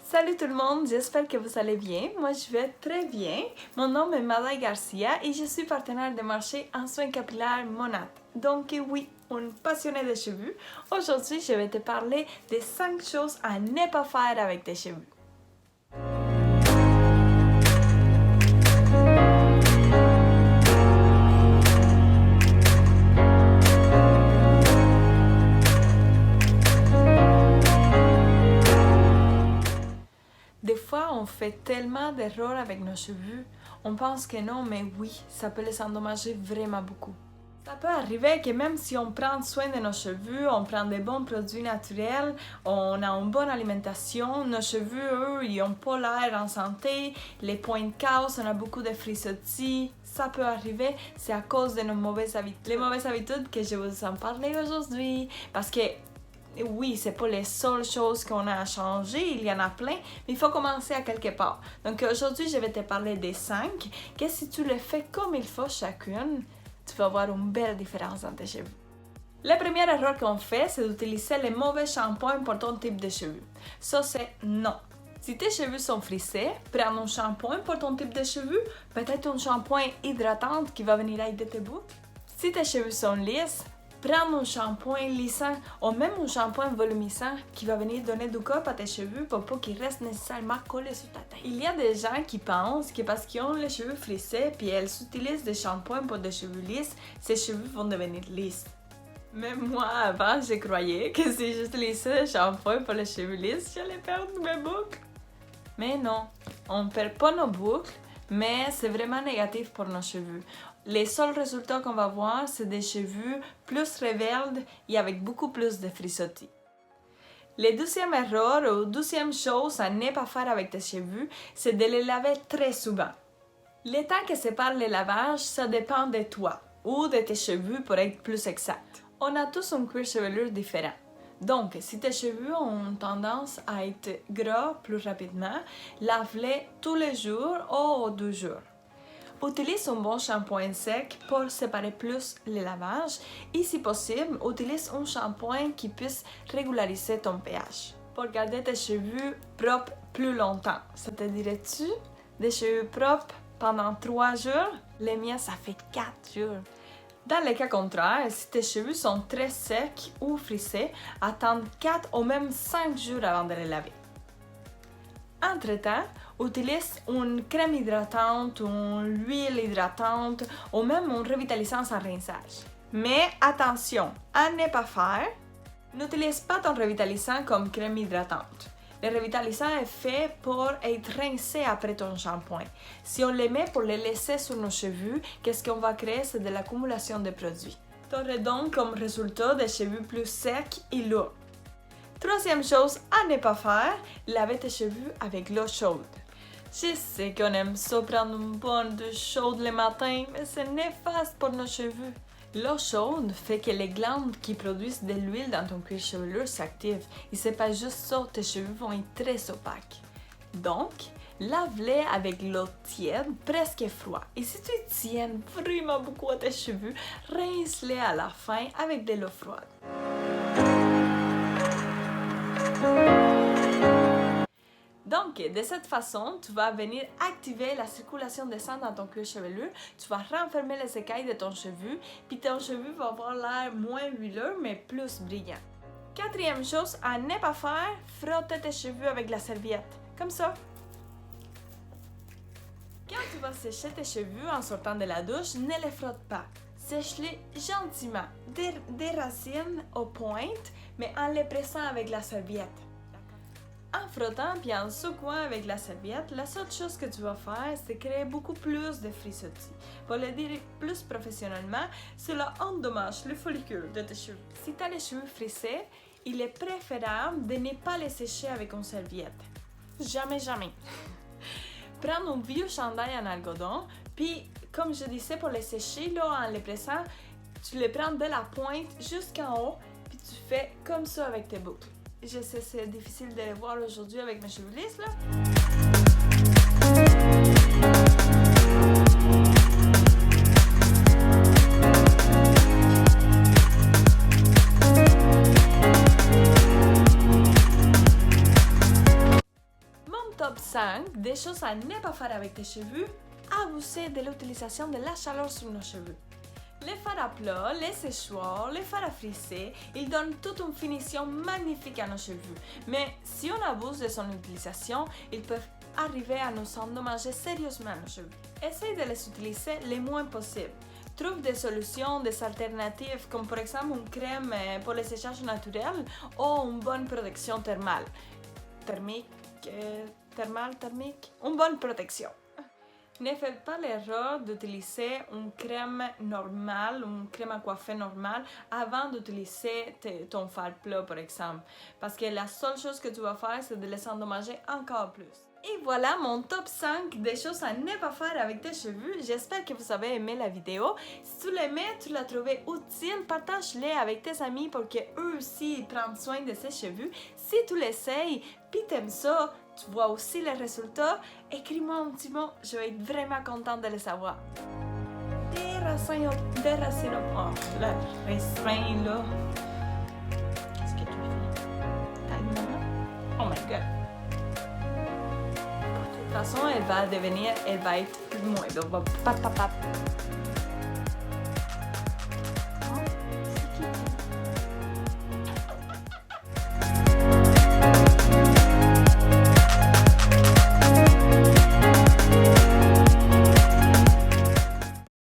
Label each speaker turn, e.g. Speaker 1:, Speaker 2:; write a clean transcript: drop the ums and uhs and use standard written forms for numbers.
Speaker 1: Salut tout le monde, j'espère que vous allez bien. Moi, je vais très bien. Mon nom est Mada Garcia et je suis partenaire de marché en soins capillaires Monat. Donc oui, une passionnée de cheveux. Aujourd'hui, je vais te parler des 5 choses à ne pas faire avec tes cheveux. Des fois, on fait tellement d'erreurs avec nos cheveux, on pense que non, mais oui, ça peut les endommager vraiment beaucoup. Ça peut arriver que même si on prend soin de nos cheveux, on prend des bons produits naturels, on a une bonne alimentation, nos cheveux, eux, ils n'ont pas l'air en santé, les points de casse, on a beaucoup de frisottis. Ça peut arriver, c'est à cause de nos mauvaises habitudes. Les mauvaises habitudes que je vous en parler aujourd'hui, parce que oui, c'est pas les seules choses qu'on a à changer, il y en a plein, mais il faut commencer à quelque part. Donc aujourd'hui, je vais te parler des 5, que si tu le fais comme il faut chacune, tu vas voir une belle différence dans tes cheveux. La première erreur qu'on fait, c'est d'utiliser les mauvais shampoings pour ton type de cheveux. Ça, c'est non. Si tes cheveux sont frisés, prends un shampoing pour ton type de cheveux, peut-être un shampoing hydratant qui va venir aider tes boucles. Si tes cheveux sont lisses, prends un shampoing lissant ou même un shampoing volumissant qui va venir donner du corps à tes cheveux pour pas qu'ils restent nécessairement collés sur ta tête. Il y a des gens qui pensent que parce qu'ils ont les cheveux frissés puis elles utilisent des shampoings pour des cheveux lisses, ces cheveux vont devenir lisses. Même moi, avant, je croyais que si j'utilisais des shampoings pour les cheveux lisses, j'allais perdre mes boucles. Mais non, on ne perd pas nos boucles, mais c'est vraiment négatif pour nos cheveux. Les seuls résultats qu'on va voir, c'est des cheveux plus rebelles et avec beaucoup plus de frisottis. La deuxième erreur ou deuxième chose à ne pas faire avec tes cheveux, c'est de les laver très souvent. Le temps que sépare le lavage, ça dépend de toi ou de tes cheveux pour être plus exact. On a tous un cuir chevelu différent. Donc, si tes cheveux ont tendance à être gras plus rapidement, lave-les tous les jours ou 2 jours. Utilise un bon shampoing sec pour séparer plus les lavages et si possible, utilise un shampoing qui puisse régulariser ton pH pour garder tes cheveux propres plus longtemps. Ça te dirait-tu des cheveux propres pendant 3 jours? Les miens, ça fait 4 jours. Dans le cas contraire, si tes cheveux sont très secs ou frissés, attends 4 ou même 5 jours avant de les laver. Entre-temps, utilise une crème hydratante, une huile hydratante ou même un revitalisant sans rinçage. Mais attention, à ne pas faire, n'utilise pas ton revitalisant comme crème hydratante. Le revitalisant est fait pour être rincé après ton shampoing. Si on le met pour le laisser sur nos cheveux, qu'est-ce qu'on va créer? C'est de l'accumulation de produits. Tu aurais donc comme résultat des cheveux plus secs et lourds. Troisième chose à ne pas faire, laver tes cheveux avec l'eau chaude. Je sais qu'on aime ça prendre une bonne douche chaude le matin, mais c'est néfaste pour nos cheveux. L'eau chaude fait que les glandes qui produisent de l'huile dans ton cuir chevelu s'activent. Et c'est pas juste ça, tes cheveux vont être très opaques. Donc, lave-les avec l'eau tiède, presque froide. Et si tu tiens vraiment beaucoup à tes cheveux, rince-les à la fin avec de l'eau froide. Donc, de cette façon, tu vas venir activer la circulation de sang dans ton cuir chevelu, tu vas renfermer les écailles de ton cheveu, puis ton cheveu va avoir l'air moins huileux, mais plus brillant. Quatrième chose à ne pas faire, frotter tes cheveux avec la serviette, comme ça. Quand tu vas sécher tes cheveux en sortant de la douche, ne les frotte pas. Sèche-les gentiment, des racines aux pointes, mais en les pressant avec la serviette. En frottant puis en secouant avec la serviette, la seule chose que tu vas faire, c'est créer beaucoup plus de frisottis. Pour le dire plus professionnellement, cela endommage le follicule de tes cheveux. Si tu as les cheveux frissés, il est préférable de ne pas les sécher avec une serviette. Jamais, jamais. Prends un vieux chandail en algodon, puis comme je disais pour les sécher, là, en les pressant, tu les prends de la pointe jusqu'en haut, puis tu fais comme ça avec tes boucles. Je sais, c'est difficile de les voir aujourd'hui avec mes cheveux lisses, là. top 5 des choses à ne pas faire avec tes cheveux, abuser de l'utilisation de la chaleur sur nos cheveux. Les fards à plat, les séchoirs, les fards à frisser, ils donnent toute une finition magnifique à nos cheveux. Mais si on abuse de son utilisation, ils peuvent arriver à nous endommager sérieusement nos cheveux. Essaye de les utiliser le moins possible. Trouve des solutions, des alternatives, comme par exemple une crème pour le séchage naturel ou une bonne protection thermale. Thermique? Une bonne protection. Ne faites pas l'erreur d'utiliser une crème normale, une crème à coiffer normale, avant d'utiliser ton fard plat, par exemple. Parce que la seule chose que tu vas faire, c'est de les endommager encore plus. Et voilà mon top 5 des choses à ne pas faire avec tes cheveux. J'espère que vous avez aimé la vidéo. Si tu l'aimais, tu l'as trouvé utile, partage-les avec tes amis pour qu'eux aussi prennent soin de ses cheveux. Si tu l'essayes, puis t'aimes ça, tu vois aussi les résultats, écris-moi un petit mot, je vais être vraiment contente de le savoir. Des racines, oh, le restreint là. Qu'est-ce que tu fais? Oh my god. De toute façon, elle va être moins. Donc, pap.